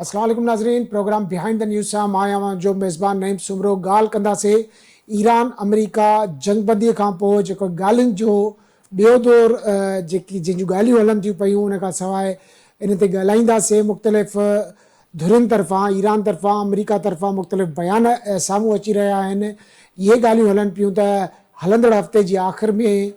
अस्सलाम वालेकुम नाज़रीन, प्रोग्राम बिहाइंड द न्यूज़ सां मां आहियां जो मेज़बान नईम सुमरो। ॻाल्हि कंदासीं ईरान अमेरिका जंगबंदीअ खां पोइ जेको ॻाल्हियुनि जो ॿियो दौर जेकी जंहिंजूं ॻाल्हियूं हलनि थियूं पियूं, उन खां सवाइ इन ते ॻाल्हाईंदासीं। मुख़्तलिफ़ धुरियुनि तरफ़ां, ईरान तरफ़ां, अमेरिका तरफ़ां मुख़्तलिफ़ बयान साम्हूं अची रहिया आहिनि। इहे ॻाल्हियूं हलनि पियूं त हलंदड़ हफ़्ते जी आख़िर में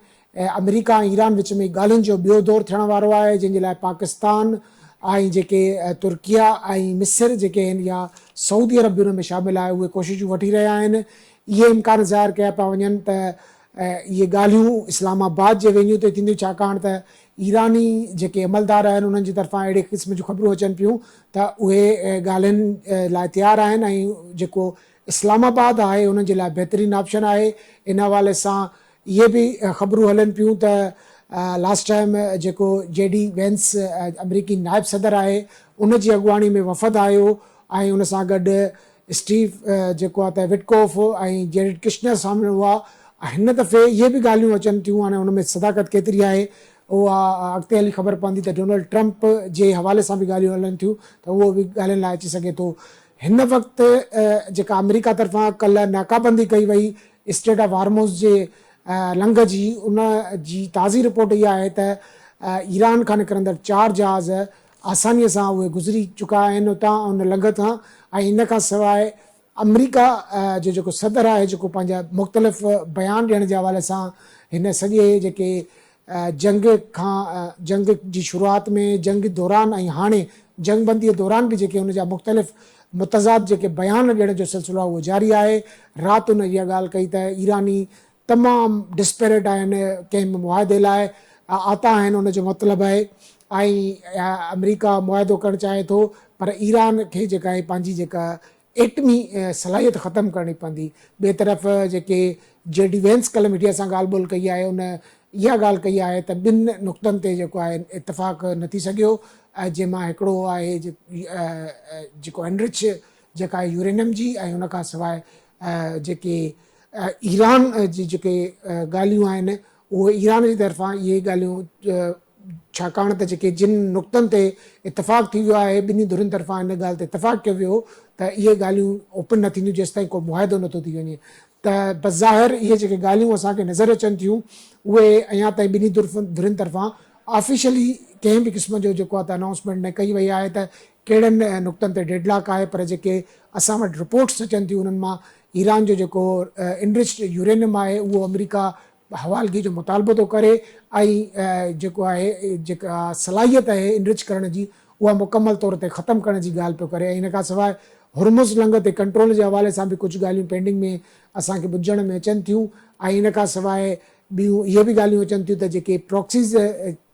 अमेरिका ऐं ईरान विच में ॻाल्हियुनि जो ॿियो दौर थियण वारो आहे, जंहिंजे लाइ पाकिस्तान ऐं जेके तुर्किया ऐं मिस्र जेके आहिनि या सऊदी अरब बि उन में शामिलु आहे, उहे कोशिशूं वठी रहिया आहिनि। इहे इम्कान ज़ाहिर कया पिया वञनि त इहे ॻाल्हियूं इस्लामाबाद जे वेन्यू ते थींदियूं, छाकाणि त ईरानी जेके अमलदार आहिनि उन्हनि जी तरफ़ां अहिड़े क़िस्म जूं ख़बरूं अचनि पियूं त उहे ॻाल्हियुनि लाइ तयारु आहिनि ऐं जेको इस्लामाबाद आहे उन्हनि जे लाइ बहितरीनु ऑप्शन आहे। इन हवाले सां इहे बि ख़बरूं हलनि पियूं त लास्ट टाइम जेको JD वेंस अमरीकी नायब सदर आहे, उन जी अॻुवाणी में वफ़द आयो ऐं उन सां गॾु स्टीव जेको आहे त विटकोफ ऐं जेरेड किशनर साम्हूं हुआ। हिन दफ़े इहे बि ॻाल्हियूं अचनि थियूं, हाणे उन में सदाकत केतिरी आहे उहा अॻिते हली ख़बर पवंदी त डोनाल्ड ट्रंप जे हवाले सां बि ॻाल्हियूं हलनि थियूं त उहो बि ॻाल्हियुनि लाइ अची सघे थो। हिन वक़्तु जेका अमेरिका तरफ़ां कल्ह नाकाबंदी कई वई स्ट्रेट ऑफ हार्मोज़ जे लंघ जी, उन जी ताज़ी रिपोर्ट इहा आहे त ईरान खां निकिरंदड़ 4 जहाज़ आसानीअ सां उहे गुज़री चुका आहिनि उतां उन लंघ तां। ऐं इन खां सवाइ अमरीका जो जेको सदर आहे, जेको पंहिंजा मुख़्तलिफ़ बयान ॾियण जे हवाले सां हिन सॼे जेके जंग खां जंग जी शुरूआति में, जंग दौरान ऐं हाणे जंगबंदीअ दौरान बि जेके हुनजा मुख़्तलिफ़ मुतज़ाद जेके बयान ॾियण जो सिलसिलो आहे उहो जारी आहे। राति उन इहा ॻाल्हि कई त ईरानी तमामु डिस्पेरेट आहिनि, कंहिं मुआदे लाइ आता आहिनि, उनजो मतिलबु आहे ऐं अमेरिका मुआदो करणु चाहे थो पर ईरान खे जेका आहे पंहिंजी जेका एटमी सलाहियत ख़तमु करणी पवंदी। ॿिए तरफ़ जेके JD वेंस कल्ह मीडिया सां ॻाल्हि ॿोल कई आहे, उन इहा ॻाल्हि कई आहे त ॿिनि नुक़्तनि ते जेको आहे इतफ़ाक़ न थी सघियो, जंहिंमां हिकिड़ो आहे जेको एनरिच जेका आहे यूरेनियम जी, ऐं उन खां सवाइ जेके ईरान जी जेके ॻाल्हियूं आहिनि उहे ईरान जी तरफ़ां इहे ॻाल्हियूं, छाकाणि त जेके जिन नुक़्तनि ते इतफ़ाक़ थी वियो आहे, ॿिन्ही धुरियुनि तरफ़ां इन ॻाल्हि ते इतफ़ाक़ कयो वियो त इहे ॻाल्हियूं ओपन न थींदियूं जेसि ताईं को मुआदो नथो थी वञे। त बज़ाहिर इहे जेके ॻाल्हियूं असांखे नज़र अचनि थियूं उहे अञा ताईं ॿिन्ही धुरियुनि तरफ़ां ऑफिशियली कंहिं बि क़िस्म जो जेको आहे त अनाउंसमेंट न कई वई आहे त कहिड़नि नुक़्तनि ते डेडलॉक आहे। पर जेके असां वटि रिपोर्ट्स अचनि थियूं उन्हनि मां ईरान जो जेको इनरिच्ड यूरेनियम आहे उहो अमेरिका हवालगी जो मुतालबो थो करे ऐं जेको आहे जेका सलाहियत आहे इनरिच करण जी उहा मुकमल तौर ते ख़तमु करण जी ॻाल्हि पियो करे। ऐं इन खां सवाइ हुरमुज़ लंघ ते कंट्रोल जे हवाले सां बि कुझु ॻाल्हियूं पेंडिंग में असांखे ॿुधण में अचनि थियूं। ऐं इन खां सवाइ ॿियूं इहे बि ॻाल्हियूं अचनि थियूं त जेके प्रॉक्सीज़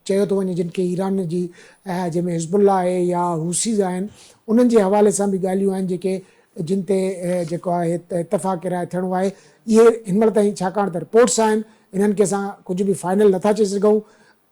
चयो थो वञे जिन खे ईरान जी जंहिंमें हिज़बुल्ला आहे या हुसीज़ आहिनि, उन्हनि जे हवाले सां बि ॻाल्हियूं आहिनि जेके जिन ते जेको आहे इतफ़ाक़ राय थियणो आहे। इहे हिनमहिल ताईं छाकाणि त रिपोर्ट्स आहिनि, इन्हनि खे असां कुझु बि फाइनल नथा चई सघूं।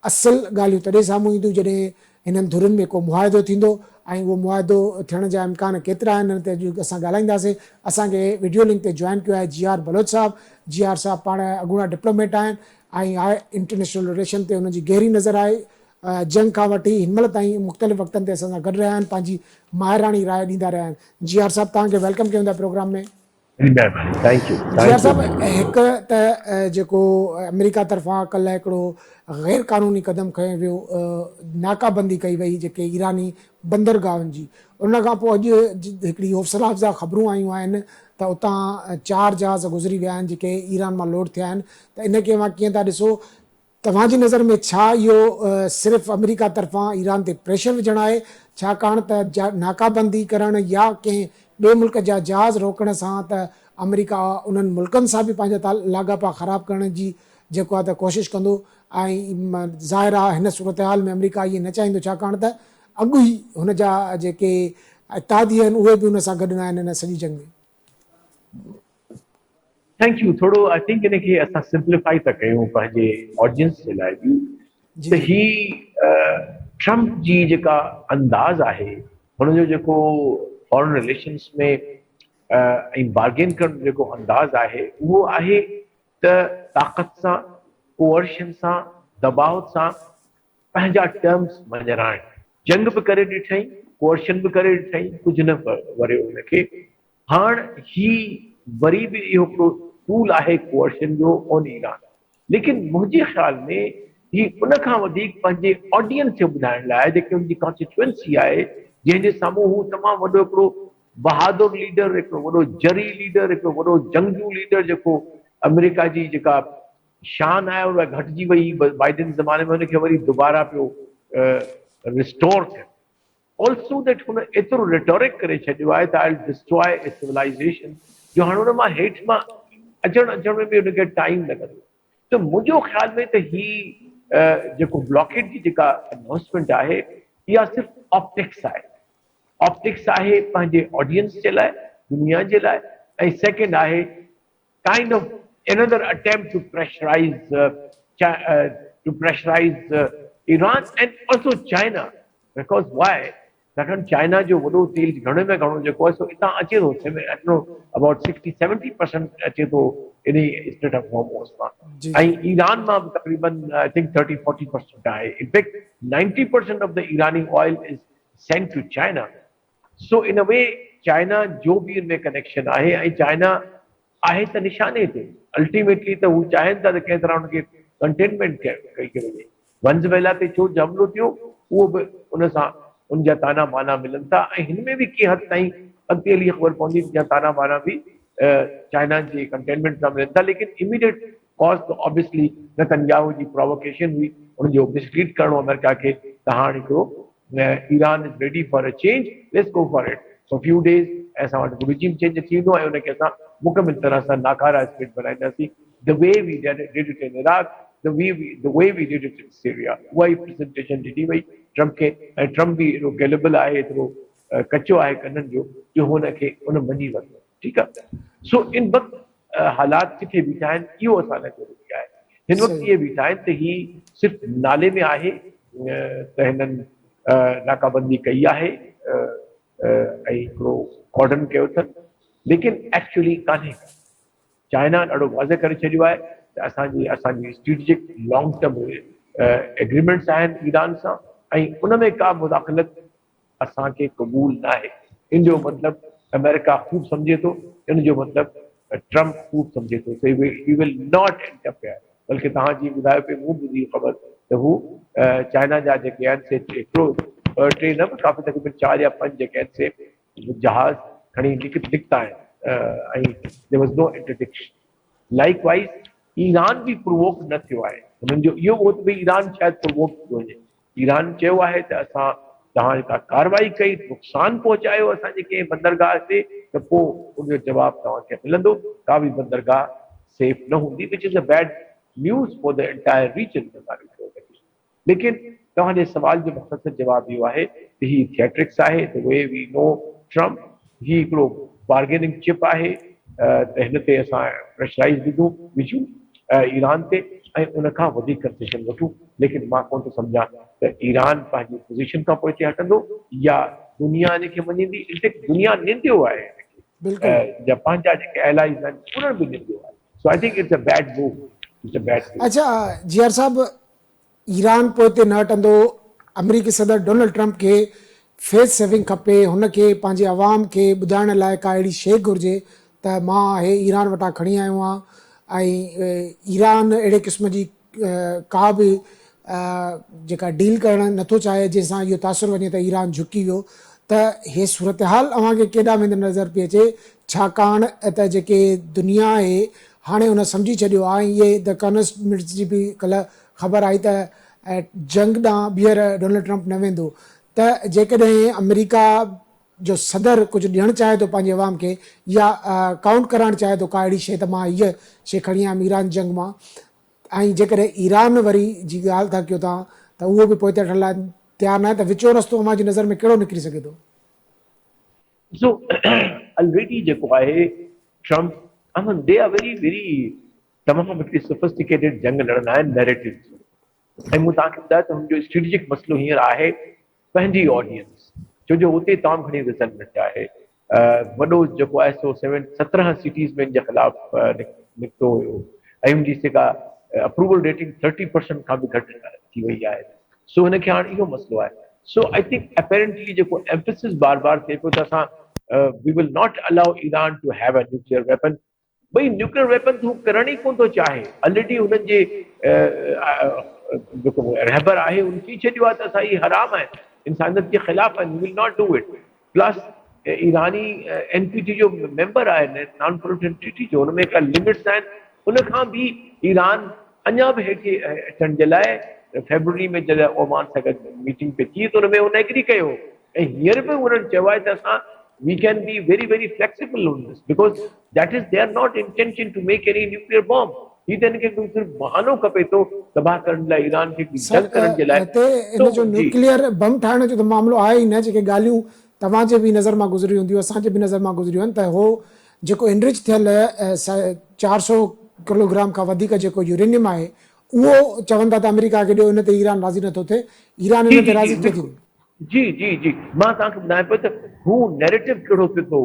असुलु ॻाल्हियूं तॾहिं साम्हूं ईंदियूं जॾहिं हिननि धुरियुनि में को मुआदो थींदो ऐं उहो मुआदो थियण जा इम्कान केतिरा आहिनि हिन ते अॼु असां ॻाल्हाईंदासीं। असांखे वीडियो लिंक ते जॉइन कयो आहे GR बलोच साहब। GR साहब पाण अॻूणा डिप्लोमेट आहिनि ऐं आहे इंटरनेशनल रिलेशन ते उन्हनि जी गहरी नज़र आहे। जंग खां वठी हिनमहिल ताईं मुख़्तलिफ़ वक़्तनि ते असां सां गॾु रहिया आहिनि, पंहिंजी माहिराणी राय ॾींदा रहिया आहिनि। GR साहब तव्हांखे वेलकम कयूं था प्रोग्राम में। Thank U. GR साहब, हिकु त जेको अमेरिका तरफ़ां कल्ह हिकिड़ो गैर क़ानूनी क़दम खयो वियो, नाकाबंदी कई वई जेके ईरानी बंदरगाहनि जी, उन खां पोइ अॼु हिकिड़ी हौसला अफ़ज़ा ख़बरूं आयूं आहिनि त उतां 4 जहाज़ गुज़री विया आहिनि जेके ईरान मां लोड थिया आहिनि। त इनखे मां कीअं था ॾिसो, तव्हांजी नज़र में छा इहो सिर्फ़ु अमेरिका तरफ़ां ईरान ते प्रेशर विझणु आहे, छाकाणि त नाकाबंदी करणु या कंहिं ॿिए मुल्क जा जहाज़ रोकण सां त अमेरिका उन्हनि मुल्कनि सां बि पंहिंजा लाॻापा ख़राबु करण जी जेको आहे त कोशिशि कंदो ऐं ज़ाहिर आहे हिन सूरत हाल में अमेरिका इहे न चाहींदो, छाकाणि त अॻु ई हुन जा जेके इत्तादी आहिनि उहे बि हुन सां गॾु न आहिनि हिन सॼी जंग में। Thank U. थोरो आई थिंक इनखे असां सिंप्लीफाई था कयूं पंहिंजे ऑडियंस जे लाइ बि त ही ट्रम्प जी जेका अंदाज़ आहे, हुनजो जेको फॉरेन रिलेशन्स में ऐं बार्गेन करण जो जेको अंदाज़ आहे उहो आहे त ताक़त सां, कोअर्शन सां, दबाव सां पंहिंजा टर्म्स मंझराइण। जंग बि करे ॾिठई कोर्शन बि करे ॾिठई, कुझु न वरियो हुनखे। हाणे ही वरी बि इहो हिकिड़ो टूल आहे कोर्शन जो ऑन ईरान, लेकिन मुंहिंजे ख़्याल में ही उन खां वधीक पंहिंजे ऑडियंस खे ॿुधाइण लाइ, जेके उनजी कॉन्स्टिट्यूएंसी आहे, जंहिंजे साम्हूं हू तमामु वॾो हिकिड़ो बहादुर लीडर, हिकिड़ो वॾो जरी लीडर, हिकिड़ो वॾो जंगजू लीडर, जेको अमेरिका जी जेका शान आहे उहा घटिजी वई बाइडन ज़माने में, हुनखे वरी दुबारा पियो रिस्टोर कयो। ऑल्सो दैट हुन एतिरो रिटोरिक करे छॾियो आहे त I will destroy A civilisation, जो हाणे हुन मां हेठि मां अचण में बि हुनखे टाइम लॻंदो। त मुंहिंजो ख़्याल में त ही जेको ब्लॉकेट जी जेका अनाउंसमेंट आहे, इहा सिर्फ़ु ऑप्टिक्स आहे। ऑप्टिक्स आहे पंहिंजे ऑडियंस जे लाइ, दुनिया जे लाइ, ऐं सेकेंड आहे kind of another attempt to pressurize Iran and also China, because why? छाकाणि चाइना जो वॾो तेल घणे में घणो जेको आहे सो हितां अचे थो, about 60-70% अचे थो इन स्टेट ऑफ हॉर्मोज़ मां, ऐं ईरान मां बि तक़रीबन आई थिंक 30-40% आहे। इनफैक्ट 90% ऑफ द ईरानी oil is sent to China. So in way China जो बि इनमें कनेक्शन आहे, ऐं चाइना आहे त निशाने ते, अल्टीमेटली त हू चाहिनि था त कंहिं तरह हुनखे कंटेनमेंट कई करे वञे। वेनेज़ुएला ते छो हमलो थियो, उहो बि उन सां उनजा ताना बाना मिलनि था, ऐं हिन में बि कंहिं हद ताईं अॻिते हली ख़बर पवंदी त ताना बाना बि चाइना जे कंटेनमेंट सां मिलनि था। लेकिन इमीडिएट कॉज त ऑब्वियसली नेतन्याहू जी प्रोवोकेशन हुई, उनजो मिसलीड करणो अमेरिका खे, त हाणे हिकिड़ो Iran is ready for a change, let's go for it for few days, ऐं असां वटि रिजीम चेंज थींदो, ऐं उनखे असां मुकमिल तरह सां नाकारा स्टेट बनाईंदासीं, the way we did it in Iraq, the way we did it in Syria। उहा ई प्रेज़ेंटेशन ॾिनी वई ट्रम्प खे, ऐं ट्रम्प बि एॾो गेलेबल आहे, एतिरो कचो आहे कननि जो हुनखे उन मञी वरितो। ठीकु आहे। सो इन वक़्तु हालात किथे बीठा आहिनि, इहो असां लाइ ज़रूरी आहे। हिन वक़्तु इहे बीठा आहिनि त ही सिर्फ़ु नाले में आहे त हिननि नाकाबंदी कई आहे ऐं हिकिड़ो कॉर्डन कयो अथनि, लेकिन एक्चुअली कान्हे। चाइना ॾाढो वाज़े करे छॾियो आहे त असांजी स्ट्रेटेजिक लॉन्ग टर्म एग्रीमेंट्स आहिनि ईरान सां, ऐं उन में का मुदाख़लत असांखे क़बूल न आहे। इन जो मतिलबु अमेरिका ख़ूब सम्झे थो, इन जो मतिलबु ट्रम्प ख़ूब सम्झे थो, ही विल नॉट इंटरफेयर। बल्कि तव्हांजी ॿुधायो पे मूं ॿुधी ख़बर त हू चाइना जा जेके आहिनि से हिकिड़ो टे न बि काफ़ी तक़रीबन 4 या 5 जेके आहिनि से जहाज़ खणी निकिता आहिनि, ऐं देयर वाज़ नो इंटरडिक्शन। लाइकवाइज़ ईरान बि प्रोवोक न थियो आहे, हुननि जो इहो हो त भई ईरान शायदि प्रोवोक थी वञे। ईरान चयो आहे त असां तव्हां जेका कार्रवाई कई, नुक़सानु पहुचायो असांजे कंहिं बंदरगाह ते, त पोइ उनजो जवाबु तव्हांखे मिलंदो। का बि बंदरगाह सेफ न हूंदी, which is a bad news for the entire reason. लेकिन तव्हांजे सवाल जो मुख़्तसर जवाबु इहो आहे त ही थिएट्रिक्स आहे, the way we know Trump, ही हिकिड़ो बार्गेनिंग चिप आहे, त हिन ते असां प्रेशराइज़ विझूं ईरान ते, ऐं उन खां वधीक कंसेशन वठूं। लेकिन मां कोन थो सम्झां त ईरान पंहिंजी पोज़ीशन खां पोइ हटंदो या दुनिया इनखे मञींदी। इनफैक्ट दुनिया निंदियो आहे, जापान जा जेके एलाइज़ आहिनि उन्हनि बि निंदियो आहे। So I think it's a bad move, it's a bad move. अच्छा जियार साहब, ईरान पोइ हिते न हटंदो, अमरीकी सदर डोनाल्ड ट्रम्प खे फेस सेविंग खपे, हुनखे पंहिंजे आवाम खे ॿुधाइण लाइ का अहिड़ी शइ घुरिजे त मां हे ईरान वटां खणी आयो आहियां, ऐं ईरान अहिड़े क़िस्म जी का बि जेका डील करणु नथो चाहे जंहिंसां इहो तासुरु वञे त ईरान झुकी वियो। त हे सूरत हाल अव्हांखे केॾां वेंदे नज़र पई अचे, छाकाणि त जेके दुनिया आहे हाणे हुन सम्झी छॾियो आहे। इहे द इकॉनमिस्ट मिनट्स जी बि कल्ह ख़बर आई त जंग ॾांहुं ॿीहर डोनाल्ड ट्रम्प न वेंदो। त जेकॾहिं अमेरिका जो सदर कुझु ॾियणु चाहे थो पंहिंजे अवाम खे, या काउंट कराइणु चाहे थो का अहिड़ी शइ त मां हीअ शइ खणी आयमि ईरान जंग मां, ऐं जेकॾहिं ईरान वरी जी ॻाल्हि था कयो तव्हां, त उहो बि पोइ थियण लाइ तयारु न आहे, त विचो रस्तो अव्हांजी नज़र में कहिड़ो निकिरी सघे थो? सो ऑलरेडी जेको आहे ट्रम्प, दे आर वेरी तमामु हिकिड़ी सोफिस्टिकेटेड जंग लड़ंदा आहिनि नैरेटिव्स। ऐं मूं तव्हांखे ॿुधायो त हुनजो स्ट्रेटेजिक मसइलो हींअर आहे पंहिंजी ऑडियंस, छो जो उते तमामु घणी रिज़ल्टमेंट आहे। वॾो जेको आहे सो 17 सिटीज़ में जे ख़िलाफ़ निकितो हुयो, ऐं हुनजी जेका अप्रूवल रेटिंग 30% खां बि घटि थी वई आहे। सो हिनखे हाणे इहो मसइलो आहे। So I think apparently जेको emphasis बार-बार थिए पियो त असां we will not allow Iran to have a nuclear weapon. भई न्यूक्लियर वेपन हू करण ई कोन थो चाहे, ऑलरेडी हुननि जे जेको रहबर आहे उन चई छॾियो आहे त असां ही हराम आहे, इंसानियत जे ख़िलाफ़ आहिनि, will not do it. Plus ईरानी एनपीटी जो मेंबर आहे नॉन प्रोलिफरेशन ट्रीटी जो, हुनमें का लिमिट्स आहिनि, उन खां बि ईरान अञा बि हेठि अचण जे लाइ फेबरवरी में जॾहिं ओमान सां गॾु मीटिंग पे थी त हुनमें हुन एग्री कयो, ऐं हींअर बि हुननि चयो आहे त असां we can be very very flexible on this because that is their not intention to make any nuclear bomb. ही त इनखे सिर्फ़ु बहानो खपे थो तबाह करण लाइ, ईरान खे सर जंग करण जे लाइ। हिते इन जो जी न्यूक्लियर बम ठाहिण जो त मामिलो आहे ई न, जेके ॻाल्हियूं तव्हांजे बि नज़र मां गुज़रियूं हूंदियूं, असांजे बि नज़र मां गुज़रियूं आहिनि, त हो जेको इनरिच थियल 400 किलोग्राम खां वधीक जेको यूरेनियम आहे उहो चवनि था त अमेरिका खे ॾियो, इन ते ईरान राज़ी नथो थिए, ईरान जी इन ते जी जी राज़ी कीअं बिल्कुलु, थींदो? जी जी जी मां तव्हांखे ॿुधायां पियो त हू नैरेटिव कहिड़ो पियो थो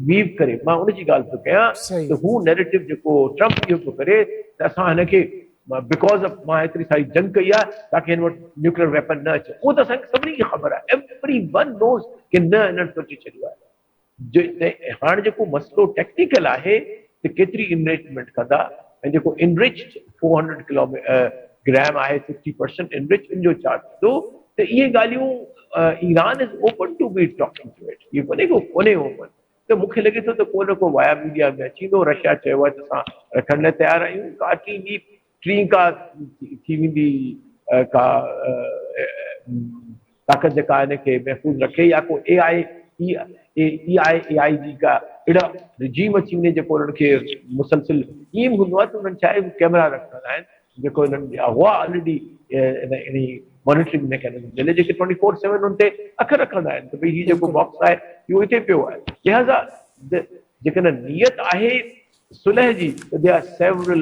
वीव करे, मां उनजी ॻाल्हि पियो कयां सही त हू नैरेटिव जेको ट्रम्प इहो पियो करे त असां हिनखे बिकॉज़ ऑफ मां एतिरी सारी जंग कई आहे ताकी हिन वटि न्यूक्लियर वेपन न अचे, उहो त असांखे सभिनी खे ख़बर आहे, एवरी वन नोज़ कि न हिननि सोचे छॾियो आहे। हाणे जेको मसइलो टेक्निकल आहे त केतिरी इनरिचमेंट कंदा, ऐं जेको इनरिच्ड 400 ग्राम आहे 60% इनरिच, इन जो छा थींदो, त इहे ॻाल्हियूं Iran is open to be talking to it, इहो कोन्हे को कोन्हे ओपन, त मूंखे लॻे थो त को न को वाया मीडिया में अची वेंदो, रशिया चयो आहे त असां रखण लाइ तयारु आहियूं, का टी का थी वेंदी का ताक़त जेका हिनखे महफ़ूज़ रखे, या को AI जी का अहिड़ा रिजीम अची वञे जेको हुननि खे मुसलसिल ईअं हूंदो आहे त हुननि छा आहे कैमरा रखंदा आहिनि जेको हिननि हुआ ऑलरेडी इन मॉनिटरिंग मैकेनिज़म जॾहिं जेके 24/7 हुन ते अख रखंदा आहिनि त भई हीउ जेको बॉक्स आहे इहो हिते पियो आहे, लिहाज़ा जेकॾहिं नियत आहे सुलह जी त दे आर सेवरल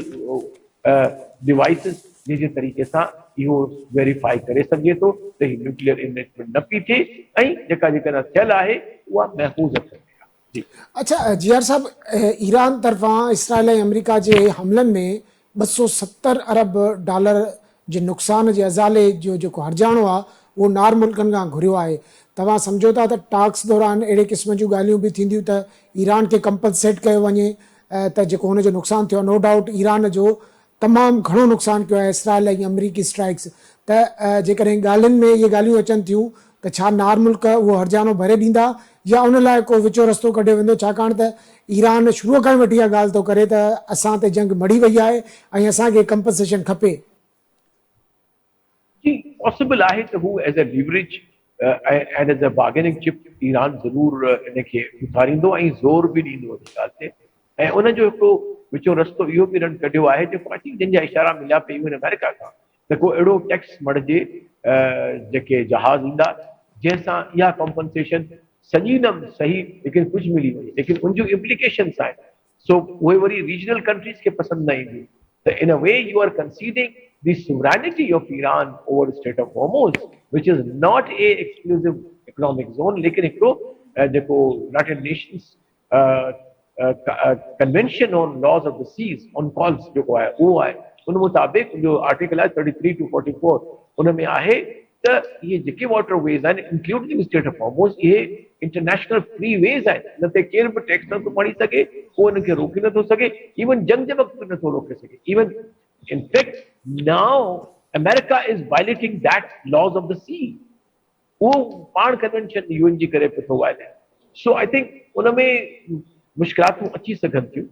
डिवाइसिस जंहिंजे तरीक़े सां इहो वेरीफाई करे सघे थो त हीउ न्यूक्लियर इनरिचमेंट न पई थिए, ऐं जेका जेकॾहिं थियल आहे उहा महफ़ूज़ रखंदी आहे। जी अच्छा जीआर साहब, ईरान तरफ़ां इसराइल ऐं अमेरिका जे हमलनि में 270 अरब डॉलर जे नुक़सान जे अज़ाले जो जेको हर्जाणो आहे उहो नार मुल्कनि खां घुरियो आहे। तव्हां सम्झो था त टाक्स दौरान अहिड़े क़िस्म जूं ॻाल्हियूं बि थींदियूं त ईरान खे कंपनसेट कयो वञे, त जेको हुनजो नुक़सानु थियो आहे, नो डाउट ईरान जो तमामु घणो नुक़सानु कयो आहे इसराइल ऐं अमरीकी स्ट्राइक्स, त जेकॾहिं ॻाल्हियुनि में इहे ॻाल्हियूं अचनि थियूं त छा नार मुल्क उहो हर्जानो भरे ॾींदा या उन लाइ को विचो रस्तो कढियो वेंदो, छाकाणि त ईरान शुरूअ खां वठी इहा ॻाल्हि थो करे त असां ते जंग मड़ी वई आहे ऐं असांखे कंपनसेशन खपे। जी पॉसिबल आहे त हू as a leverage and as a bargaining chip Iran ज़रूरु इनखे उथारींदो ऐं ज़ोर बि ॾींदो इन ॻाल्हि ते, ऐं उनजो हिकिड़ो विचो रस्तो इहो बि हिननि कढियो आहे जेको आई थिंक जंहिंजा इशारा मिलिया पिया इवन अमेरिका खां, त को अहिड़ो टैक्स मणिजे जेके जहाज़ ईंदा जंहिंसां इहा कॉम्पनसेशन सॼी न सही लेकिन कुझु मिली वञे, लेकिन उन जूं इम्प्लीकेशन्स आहिनि, सो उहे वरी रीजनल कंट्रीज़ खे पसंदि न ईंदियूं, त in a way you are conceding the sovereignty of Iran over the Strait of Hormuz, which is not a exclusive economic zone, लेकिन हिकिड़ो जेको United Nations Convention on Laws of the Seas on Calls जेको आहे उहो आहे, उन मुताबिक़ जो आर्टिकल आहे 33 to 44 उन में आहे त इहे जेके वाटर वेज़ आहिनि इंक्लूडिंग स्टेट ऑफ हॉर्मोज़, इहे इंटरनेशनल फ्री वेज़ आहिनि, इन ते केरु बि टैक्स नथो भरी सघे, को इनखे रोके नथो सघे, इवन जंग जे वक़्तु बि नथो रोके सघे, even in fact now America is violating that laws of the sea, वो पाण कन्वेंशन यूएन जी करे पियो थो वायलेट, सो आई थिंक उन में मुश्किलातूं अची सघनि थियूं,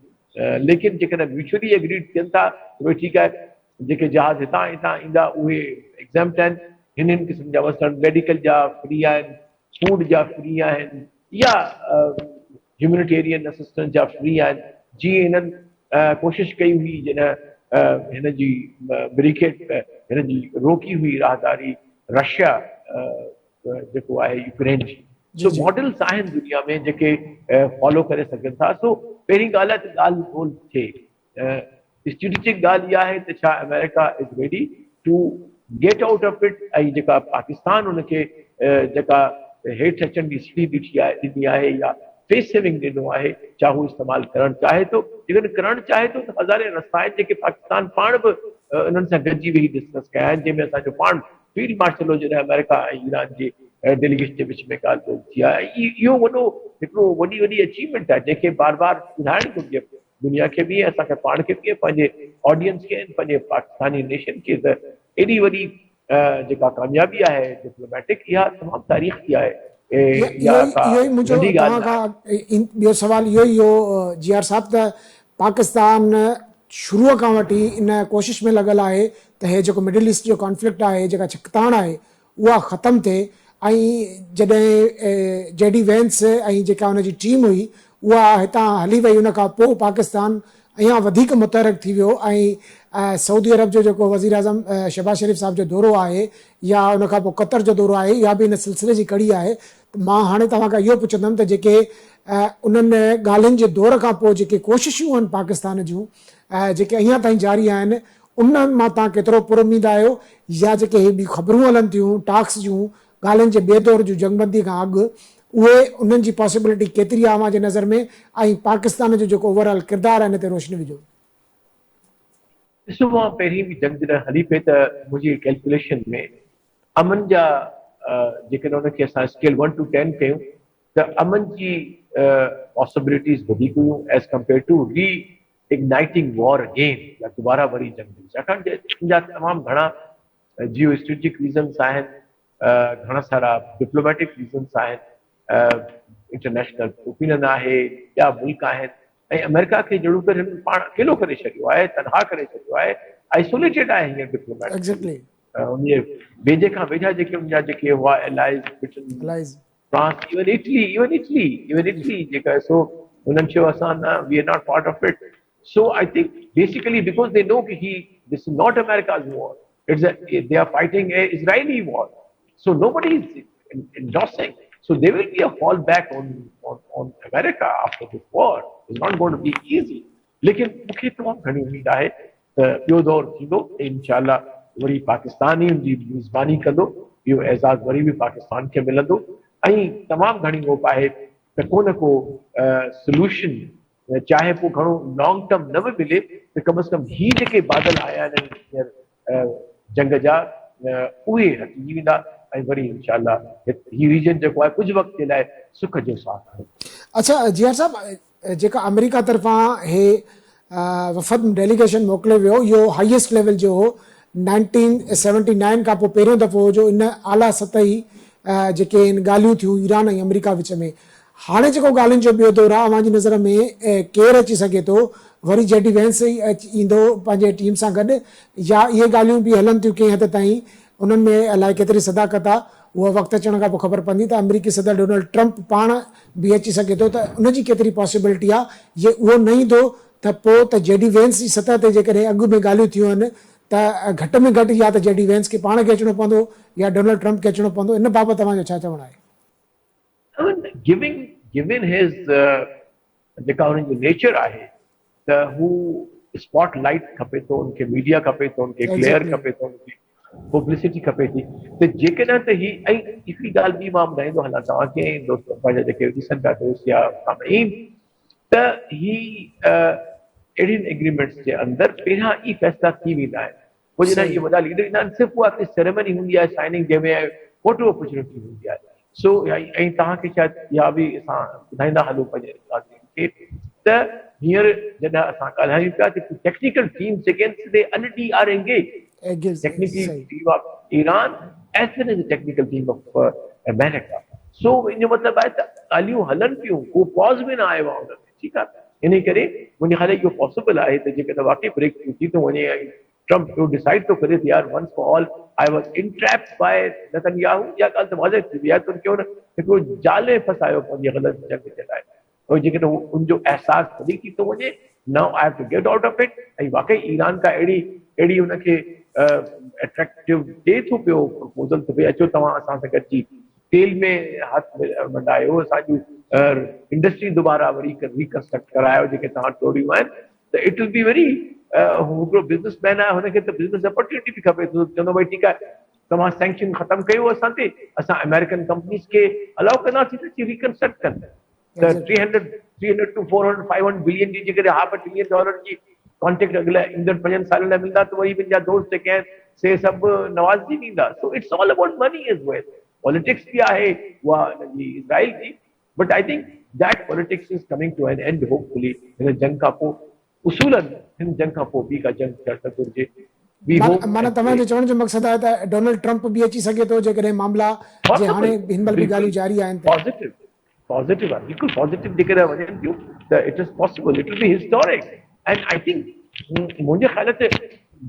लेकिन जेकॾहिं म्यूचुअली एग्रीड थियनि था उहे ठीकु आहे, जेके जहाज़ हितां हितां ईंदा उहे एग्ज़ैम्प्ट आहिनि, हिन क़िस्म जा मसइला मेडिकल जा फ्री आहिनि, फूड जा फ्री आहिनि, या ह्यूमैनिटेरियन असिस्टेंस जा फ्री आहिनि, जीअं हिननि कोशिशि कई हुई जॾहिं हिन जी ब्रिकेट हिन जी रोकी हुई राहदारी रशिया जेको आहे यूक्रेन जी, सो मॉडल्स आहिनि दुनिया में जेके फॉलो करे सघनि था, सो पहिरीं ॻाल्हि आहे त ॻाल्हि ॻोल्ह थिए, स्ट्रेटेजिक ॻाल्हि इहा आहे त छा America is ready to get out of it, ऐं जेका पाकिस्तान हुनखे जेका हेठि अचण जी सीढ़ी ॾिनी आहे या फेस सेविंग ॾिनो आहे, छा हू इस्तेमालु करणु चाहे थो, जेकॾहिं करणु चाहे थो त हज़ारे रस्ता आहिनि जेके पाकिस्तान पाण बि उन्हनि सां गॾिजी वेही डिस्कस कया आहिनि, जंहिंमें असांजो पाण फील्ड मार्शल हो जॾहिं अमेरिका ऐं ईरान जे डेलीगेशन जे विच में ॻाल्हि थी आहे, इहो वॾो हिकिड़ो वॾी अचीवमेंट आहे जंहिंखे बार बार ॿुधाइण घुरिजे दुनिया खे बि, असांखे पाण खे बि, पंहिंजे ऑडियंस खे, पंहिंजे पाकिस्तानी नेशन खे, त एॾी वॾी जेका कामयाबी आहे डिप्लोमेटिक, इहा तमामु तारीख़ की आहे। इहो ई मुंहिंजो तव्हां खां ॿियो सवाल इहो ई हो जियार साहब, त पाकिस्तान शुरूअ खां वठी इन कोशिश में लॻल आहे त हे जेको मिडिल ईस्ट जो कॉन्फ्लिक्ट आहे, जेका छिकताण आहे, उहा ख़तमु थिए। ऐं जॾहिं जेडी वेंस ऐं जेका हुनजी टीम हुई उहा हितां हली वई, उन खां पोइ पाकिस्तान अञा वधीक मुतहरक थी वियो। ऐं सऊदी अरब जो जेको वज़ीर आज़म शहबाज शरीफ़ साहब जो दौरो आहे, या उन खां पोइ क़तर जो दौरो आहे, इहा बि इन सिलसिले जी कड़ी आहे। मां हाणे तव्हां खां इहो पुछंदुमि त जेके उन्हनि ॻाल्हियुनि जे दौर खां पोइ जेके कोशिशूं आहिनि पाकिस्तान जूं, जेके अञा ताईं जारी आहिनि, उन्हनि मां तव्हां केतिरो पुरुमीद आहियो, या जेके हे ॿी ख़बरूं हलनि थियूं टाक्स जूं, ॻाल्हियुनि जे ॿिए दौर जूं जंगबंदी खां अॻु, उहे उन्हनि जी पॉसिबिलिटी केतिरी आहे अव्हां जे नज़र में, ऐं पाकिस्तान जो जेको ओवरऑल किरदारु आहे हिन ते रोशनी विझो। ॾिसो, मां पहिरीं बि जंग जॾहिं हली पई त मुंहिंजी कैलकुलेशन में अमन जा जेकॾहिं हुनखे असां स्केल 1 to 10 कयूं त अमन जी पॉसिबिलिटीज़ वधीक हुयूं एज़ कंपेयर टू री इग्नाइटिंग वॉर अगेन, या दोबारा वरी जंग। छाकाणि जा तमामु घणा जियो स्ट्रेटेजिक रीज़न्स आहिनि, घणा सारा डिप्लोमेटिक रीज़न्स आहिनि, इंटरनेशनल ओपिनियन आहे, ॿिया मुल्क आहिनि, ऐं अमेरिका खे जहिड़ो करे हिननि पाण अकेलो करे छॾियो आहे, तनहा करे छॾियो आहे, आइसोलेटेड आहे हींअर डिप्लोमेट। एग्ज़ैक्टली उन वेझे खां वेझा जेके उनजा जेके हुआ allies, Britain, France, even Italy जेका आहे, सो उन्हनि चयो असां न, we are not part of it. So I think basically because they know कि this is not America's war, they are fighting a Israeli war, so nobody is endorsing. So there will be a fallback on America after this war. It's not going to be easy. लेकिन मूंखे तमामु घणी उमेद आहे त ॿियो दौर थींदो, इंशाअल्लाह वरी पाकिस्तान ई उनजी मेज़बानी कंदो, इहो एज़ाज़ वरी बि पाकिस्तान खे मिलंदो, ऐं तमामु घणी होप आहे त को न को सोल्यूशन, चाहे पोइ घणो लॉन्ग टर्म न बि मिले, त कम अज़ कम ही जेके बादल आया आहिनि जंग जा, उहे हटिजी वेंदा, ऐं वरी इंशाअल्लाह ही रीजन जेको आहे कुझु वक़्त जे लाइ सुख जो साथ आहे। अच्छा जियार साहब, जेका अमेरिका तरफ़ां हे वफ़द डेलीगेशन मोकिलियो वियो, इहो हाईएस्ट लेवल जो हो, 1979 खां पोइ पहिरियों दफ़ो हो जो इन आला सतही जेके इन ॻाल्हियूं थियूं ईरान ऐं अमेरिका विच में। हाणे जेको ॻाल्हियुनि जो ॿियो दौरु आहे, अव्हां जी नज़र में केरु अची सघे थो? वरी जेडी वेंस ईंदो पंहिंजे टीम सां गॾु, या इहे ॻाल्हियूं बि हलनि थियूं कंहिं हद ताईं, उन्हनि में अलाए केतिरी सदाकत आहे, उहा वक़्तु अचण खां पोइ ख़बर पवंदी, त अमेरिकी सदर डोनाल्ड ट्रंप पाण बि अची सघे थो, त उनजी केतिरी पॉसिबिलिटी आहे, जे उहो न ईंदो त पोइ त जेडी वेंस जी सतह ते जेकॾहिं अॻु में ॻाल्हियूं थियूं आहिनि, त घटि में घटि या त जेडी वेंस खे पाण खे अचिणो पवंदो, या डोनाल्ड ट्रंप खे अचिणो पवंदो। इन बाबति तव्हांजो छा चवणु आहे? Given his जेका हुनजी नेचर आहे, त हू स्पॉट लाइट खपे थो, उनखे मीडिया खपे थो, उनखे क्लियर खपे थो, उनखे पब्लिसिटी खपे थी, त जेकॾहिं त ही, ऐं हिकिड़ी ॻाल्हि बि मां ॿुधाईंदो हलां तव्हांखे, दोस्त पंहिंजा जेके ॾिसनि पिया दोस्त या सामईन, त ही अहिड़ियुनि एग्रीमेंट्स जे अंदरि पहिरियां ई फैसला थी वेंदा आहिनि। पोइ जॾहिं इहे वॾा लीडर ईंदा आहिनि, सिर्फ़ु उहा सेरेमनी हूंदी आहे साइनिंग, जंहिंमें फोटो अपॉर्चुनिटी हूंदी आहे। सो ऐं तव्हांखे शायदि इहा बि असां ॿुधाईंदा हलूं पंहिंजे खे, त हींअर जॾहिं असां ॻाल्हायूं पिया त टेक्निकल टीम्स जेके आहिनि, they already are engage, technical team of Iran as well as the technical team of America. So इन जो मतिलबु आहे त ॻाल्हियूं हलनि पियूं, को पॉज़ में न आयो आहे हुन में, ठीकु आहे। इन करे मुंहिंजे ख़्याल इहो पॉसिबल आहे त जेकॾहिं वाक़ई ब्रेक थ्रू थी थो वञे, ऐं ट्रम्प इहो डिसाइड थो करे त यार once for all I was entrapped by Netanyahu, इहा ॻाल्हि त वाज़ह थी वई आहे त उनखे हुन हिकिड़ो जाल में फसायो पंहिंजी ग़लति जंग जे लाइ, और जेकॾहिं उनजो अहसासु वधीक थी थो वञे, now I have to get out of it, ऐं वाक़ई ईरान खां अहिड़ी हुनखे अट्रैक्टिव ॾिए थो पियो प्रपोज़ल, त भई अचो तव्हां असां सां गॾिजी तेल में हथ वधायो, असांजूं इंडस्ट्री दुबारा वरी रिकंस्ट्रक्ट करायो जेके तव्हां तोड़ियूं आहिनि, त इट विल बी वेरी, हू हिकिड़ो बिज़नेसमैन आहे, हुनखे त बिज़नेस अपॉर्चुनिटी बि खपे, चवंदो भई ठीकु आहे तव्हां सैंक्शन ख़तमु कयो असां ते, असां अमेरिकन कंपनीज़ खे अलाउ कंदासीं त अची रिकंस्ट्रक्ट कनि, त 300 to 400 500 बिलियन जी जेकॾहिं $500 billion जी कॉन्टेक्ट अगले ईंदड़ 5 सालनि लाइ मिलंदा त वरी मुंहिंजा दोस्त जेके आहिनि से सभु नवाज़ी ॾींदा. So it's all about money as well. Politics भी आहे उहा हिनजी इज़राइल जी, but I think that politics is coming to an end hopefully. हिन जंग खां पोइ उसूलन हिन जंग खां पोइ ॿी का जंग थियणु घुरिजे. वी होप माना तव्हांजो चवण जो मक़सदु आहे त डोनाल्ड ट्रम्प बि अची सघे थो जेकॾहिं मामला जे हाणे हिन महिल बि ॻाल्हियूं जारी आहिनि त. पॉजिटिव आहे, बिल्कुलु पॉजिटिव जेकॾहिं वञनि थियूं त it is possible, it will be historic. And I think मुंहिंजे ख़्याल ते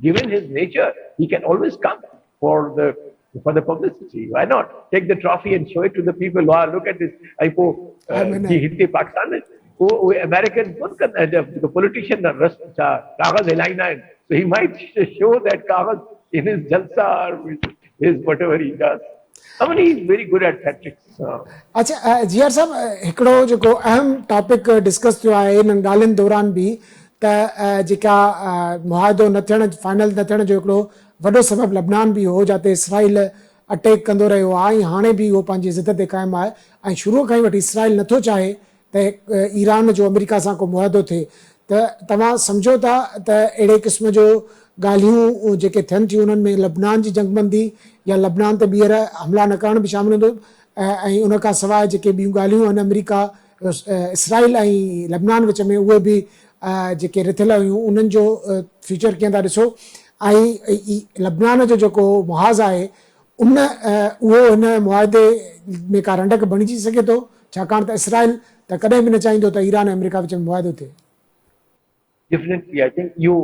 given his nature he can always come for the publicity. Why not take the trophy and show it to the people? Wow, look at this. Aipo ki hitte Pakistan mein wo American the politician kagaz hilaina hai, so he might show that kagaz in his jalsa or his whatever he does. I mean, he is very good at tactics. अच्छा GR साहब हिकिड़ो जेको अहम topic discuss थियो आहे हिननि ॻाल्हियुनि दौरान बि त जेका मुआदो न थियण फाइनल न थियण जो हिकिड़ो वॾो सबबु लबनान बि हो जिते इसराइल अटैक कंदो रहियो आहे ऐं हाणे बि उहो पंहिंजी ज़िद ते क़ाइमु आहे ऐं शुरूअ खां ई वठी इसराइल नथो चाहे त ईरान जो अमेरिका सां को मुआदो थिए. त तव्हां सम्झो था त अहिड़े क़िस्म जो ॻाल्हियूं जेके थियनि थियूं उन्हनि में लबनान जी जंगबंदी या लबनान ते ॿीहर हमला न करण बि शामिल हूंदो ऐं उन खां सवाइ जेके ॿियूं ॻाल्हियूं आहिनि अमेरिका इसराइल ऐं लबनान विच में उहे बि जेके रिथियल हुयूं उन्हनि जो फ्यूचर कीअं था ॾिसो ऐं लबनान जो जेको मुहाज़ आहे उन उहो हिन मुआदे में का रंडक बणिजी सघे थो छाकाणि त इसराइल त कॾहिं बि न चाहींदो त ईरान ऐं अमेरिका विच में मुआदो थिए. Definitely, I think you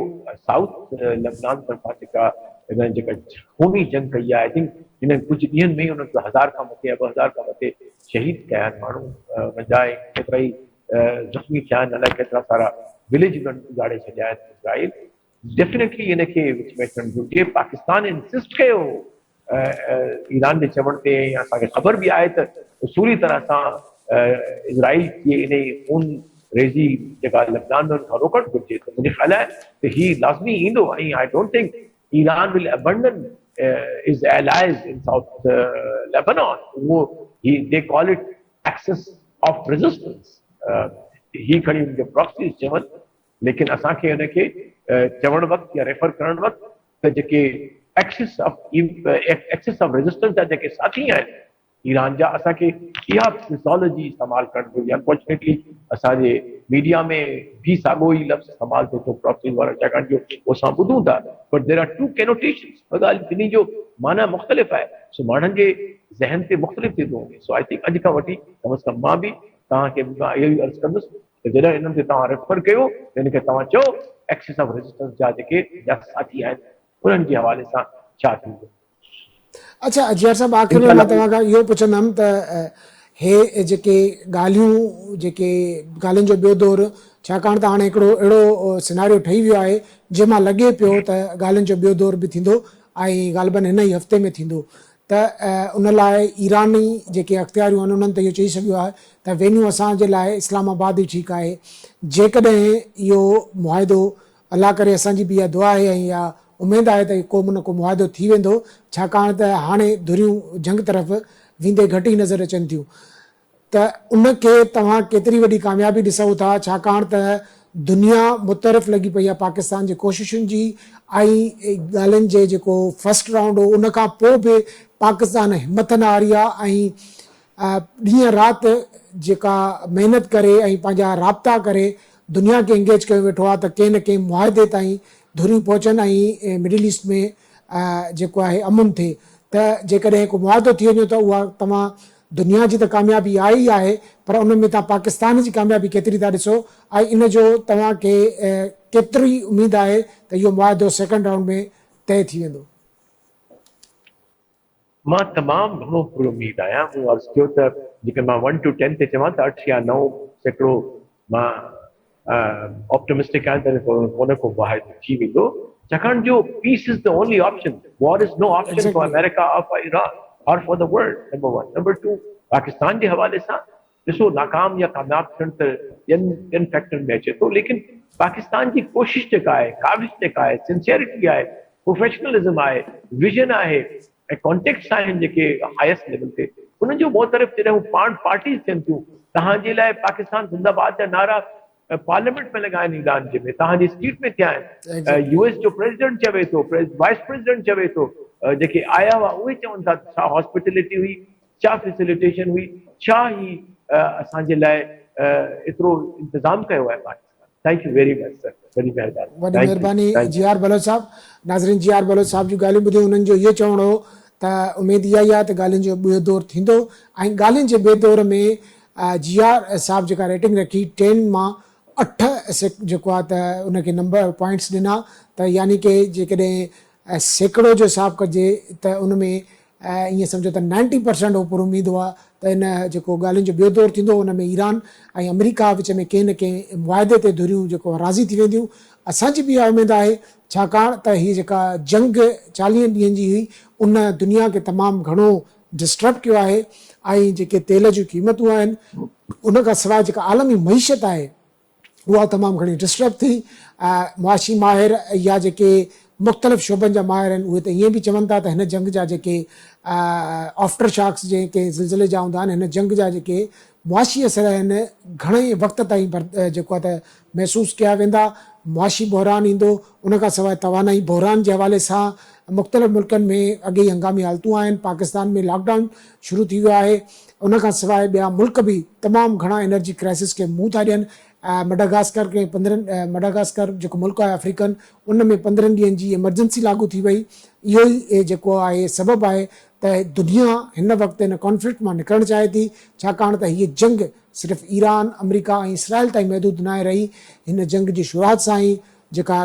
South Lebanon तरफा जेका हिन जेका खूनी जंग कई आहे, आई थिंक हिन कुझु ॾींहंनि में उन्हनि 1000 खां मथे 2000 खां मथे शहीद कया आहिनि माण्हू वॼाए, केतिरा ई ज़ख़्मी थिया आहिनि, अलाए केतिरा सारा विलेज उन्हनि उजाड़े छॾिया आहिनि इसराइल. डेफिनेटली हिनखे विच में अचणु घुरिजे. पाकिस्तान इंसिस्ट कयो ईरान जे चवण ते, या असांखे ख़बर बि आहे त उसूली तरह सां इज़राइल खे इन खून रेज़ी जेका लबनान में खां रोकणु घुरिजे. त मुंहिंजे ख़्याल आहे त ही लाज़मी ईंदो ऐं I don't think Iran will abandon his allies in South Lebanon. They call it axis of resistance. He खणी उनखे प्रॉक्सीज चवनि, लेकिन असांखे हुनखे चवण वक़्तु या रेफर करण वक़्तु त जेके एक्सिस ऑफ रेजिस्टेंस जा जेके साथी आहिनि ईरान जा, असांखे इहा मिसोलॉजी इस्तेमालु करणु घुरिजे. अनफॉर्चुनेटली असांजे मीडिया में बि साॻियो ई लफ़्ज़ इस्तेमालु थिए थो प्रॉक्सीज वारा, छाकाणि जो असां ॿुधूं था, बट देयर आर टू कैनोटेशन्स. ॿ ॻाल्हि ॿिन्ही जो माना मुख़्तलिफ़ आहे, सो माण्हुनि जे ज़हन ते मुख़्तलिफ़ थी थो वञे. सो आई थिंक अॼु खां वठी कम अज़ कम मां बि तव्हांखे इहो ई अर्ज़ु कंदुसि त जॾहिं हिननि ते तव्हां रेफर कयो त हिनखे तव्हां चओ एक्सिस ऑफ रेजिस्टेंस जा जेके साथी आहिनि उन्हनि जे हवाले सां छा थींदो. अच्छा अजयर साहब, आख़िर में मां तव्हां खां इहो पुछंदुमि त हे जेके ॻाल्हियुनि जो ॿियो दौरु, छाकाणि त हाणे हिकिड़ो अहिड़ो सिनारियो ठही वियो आहे जंहिंमां लॻे पियो त ॻाल्हियुनि जो ॿियो दौरु बि थींदो ऐं ग़ालिबन हिन ई हफ़्ते में थींदो. त उन लाइ ईरानी जेके अख़्तियारियूं आहिनि उन्हनि त इहो चई छॾियो आहे त वेन्यू असांजे लाइ इस्लामाबाद ई ठीकु आहे. जेकॾहिं इहो मुआदो, अलाह करे असांजी बि इहा दुआ आहे ऐं इहा उमेदु आहे त को न को मुआदो थी वेंदो, छाकाणि त हाणे धुरियूं जंग तरफ़ वेंदे घटि ई नज़र अचनि थियूं. त उनखे तव्हां केतिरी वॾी कामयाबी ॾिसो था, छाकाणि त दुनिया मुतरफ़ लॻी पई आहे पाकिस्तान जी कोशिशुनि जी ऐं ॻाल्हियुनि जे जेको फस्ट राउंड हो उन खां पोइ बि पाकिस्तान हिमत न हारी आहे ऐं ॾींहं राति जेका महिनत करे ऐं पंहिंजा राब्ता करे दुनिया खे इंगेज कयो वेठो आहे त कंहिं न कंहिं मुआदे ताईं धुरियूं पहुचनि ऐं मिडिल ईस्ट में जेको आहे अमुन थिए. त जेकॾहिं को मुआदो थी वञे त उहा तव्हां दुनिया जी त कामयाबी आहे ई आहे, पर उन में तव्हां पाकिस्तान जी कामयाबी केतिरी था ॾिसो ऐं इन जो तव्हांखे केतिरी उमेद आहे त इहो मुआदो सेकेंड राउंड में तय थी वेंदो. मां तमामु घणो पूरो उमेद आहियां. मूं अर्ज़ु कयो त जेके मां 1 to 10 ते चवां त 8 या 9 सैकड़ो मां ऑप्टिमिस्टिक आहियां त कोन को मुआदो थी वेंदो, छाकाणि जो peace is the only option. War is no option for America और फॉर ईरान और for the world. Number 1. Number 2, Pakistan जे हवाले सां ॾिसो नाकाम या कामयाब थियण त ॿियनि फैक्टरनि में अचे थो, लेकिन पाकिस्तान जी कोशिशि जेका आहे, काविश जेका आहे, सिंसियरिटी आहे, प्रोफेशनलिज़म आहे, विजन आहे ऐं कॉन्टेक्ट्स आहिनि जेके हाईएस्ट लेवल ते, उन्हनि जो मोतरफ़ जॾहिं हू पार्टीज़ थियनि थियूं, तव्हांजे लाइ पाकिस्तान ज़िंदाबाद जा नारा पार्लियामेंट में लॻा आहिनि ईरान जे में, तव्हांजी स्ट्रीट में थिया आहिनि। Exactly. यूएस जो प्रेसिडेंट चवे थो, वाइस प्रेसिडेंट चवे थो, जेके आया हुआ उहे चवनि था छा हॉस्पिटेलिटी हुई, छा फैसिलिटेशन हुई, छा ही असांजे लाइ एतिरो इंतज़ाम कयो आहे Pakistan. Thank you very much sir, वॾी महिरबानी। वॾी Thank you, महिरबानी thank you। G R Baloch साहब। नाज़रीन, जी आर बलोच साहब जूं ॻाल्हियूं ॿुधियूं, उन्हनि जो इहो चवणो हो त उमेदु इहा ई आहे त ॻाल्हियुनि जो ॿियो दौरु थींदो, ऐं ॻाल्हियुनि जे ॿिए दौर में जी आर साहब जेका रेटिंग रखी 10 मां 8 जेको आहे त उनखे नंबर पॉइंट्स ॾिना, त यानी कि जेकॾहिं सैकड़ो जो हिसाबु कजे त उन में ईअं सम्झो त 90% हो पर उमेदु हुआ त इन जेको ॻाल्हियुनि जो ॿियो दौरु थींदो, उन में ईरान ऐं अमेरिका विच में कंहिं न कंहिं मुआदे ते धुरियूं जेको राज़ी थी वेंदियूं। असांजी बि इहा उमेदु आहे, छाकाणि त हीअ जेका जंग 40 ॾींहंनि जी हुई, उन दुनिया खे तमामु घणो डिस्टर्ब कयो आहे, ऐं जेके तेल जूं क़ीमतूं आहिनि, उन खां सवाइ जेका आलमी मईशत आहे उहा तमामु घणी डिस्टर्ब थी। मुआशी माहिर या जेके मुख़्तलिफ़ शोबनि जा माहिर आहिनि उहे त ईअं बि चवनि था त हिन जंग जा जेके आफ्टर शॉक्स जेके ज़िलज़िले जा हूंदा आहिनि, हिन जंग जा जेके मुआशी असर आहिनि घणेई वक़्त ताईं जेको आहे त महसूसु कया वेंदा। मुआशी बहिरान ईंदो, उन खां सवाइ तवानाई बहिरान जे हवाले सां मुख़्तलिफ़ मुल्कनि में अॻे ई हंगामी हालतूं आहिनि, पाकिस्तान में लॉकडाउन शुरू थी वियो आहे, उन खां सवाइ ॿिया मुल्क बि तमामु घणा एनर्जी क्राइसिस खे मुंहुं था ॾियनि। मडागास्कर खे 15 मडागास्कर जेको मुल्क आहे अफ्रीकन, उन में 15 ॾींहंनि जी एमरजेंसी लागू थी वई। इहो ई जेको आहे सबबु आहे त दुनिया हिन वक़्तु हिन कॉन्फ्लिक्ट मां निकिरणु चाहे थी, छाकाणि त हीअ जंग सिर्फ़ु ईरान, अमेरिका ऐं इसराइल ताईं महदूद न रही। हिन जंग जी शुरूआति सां ई जेका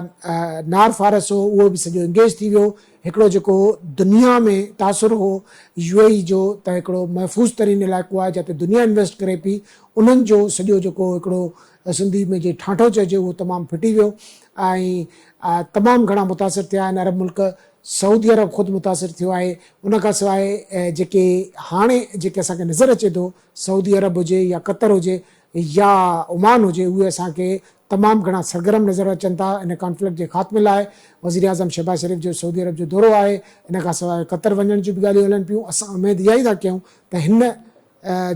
नार फारस हो उहो बि सॼो इंगेज थी वियो। हिकिड़ो जेको दुनिया में तासुर हो UAE जो, त हिकिड़ो महफ़ूज़ तरीन इलाइक़ो आहे जिते दुनिया इन्वेस्ट करे पई, उन्हनि जो सॼो जेको हिकिड़ो सिंधी में जे ठाठो चइजे उहो तमामु फिटी वियो, ऐं तमामु घणा मुतासिर थिया आहिनि अरब मुल्क। सऊदी अरब ख़ुदि मुतासिर थियो आहे। उन खां सवाइ जेके हाणे जेके असांखे नज़र अचे थो, सऊदी अरब हुजे या कतर हुजे या ओमान हुजे, उहे असांखे तमामु घणा सरगर्म नज़र अचनि था इन कॉन्फ्लिक्ट जे ख़ात्मे लाइ। वज़ीर आज़म शहबाज शरीफ़ जो सऊदी अरब जो दौरो आहे, इन खां सवाइ कतर वञण जूं बि ॻाल्हियूं हलनि पियूं। असां उमेदु इहा ई था कयूं त हिन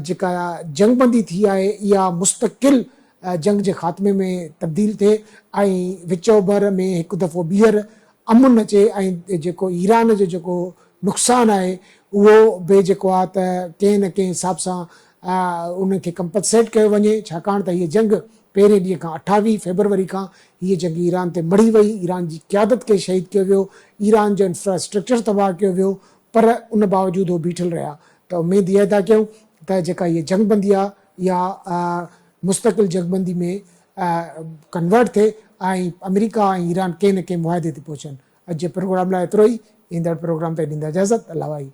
जेका जंगबंदी थी आहे इहा मुस्तक़िल जंग जे ख़ात्मे में तब्दील थिए, ऐं विचो भर में हिकु दफ़ो ॿीहर अमुन अचे, ऐं जेको ईरान जो जेको नुक़सानु आहे उहो बि जेको आहे त कंहिं न कंहिं हिसाब सां उनखे कंपनसेट कयो वञे, छाकाणि त हीअ जंग पहिरें ॾींहं खां 28 फेबरवरी खां हीअ जंग ईरान ते मड़ी वई। ईरान जी क़यादत खे शहीद कयो वियो, ईरान जो इंफ्रास्ट्रक्चर तबाह कयो वियो, पर उन बावजूदि उहो बीठल रहिया। त उमेदु इहा था कयूं त जेका हीअ जंगबंदी आहे इहा मुस्तक़िल जंगबंदी में कन्वर्ट थिए, ऐं अमेरिका ऐं ईरान कंहिं न कंहिं मुआदे ते पहुचनि। अॼु जे प्रोग्राम लाइ एतिरो ई। ईंदड़ प्रोग्राम ते ॾींदा इजाज़त। अल्लाह वाही।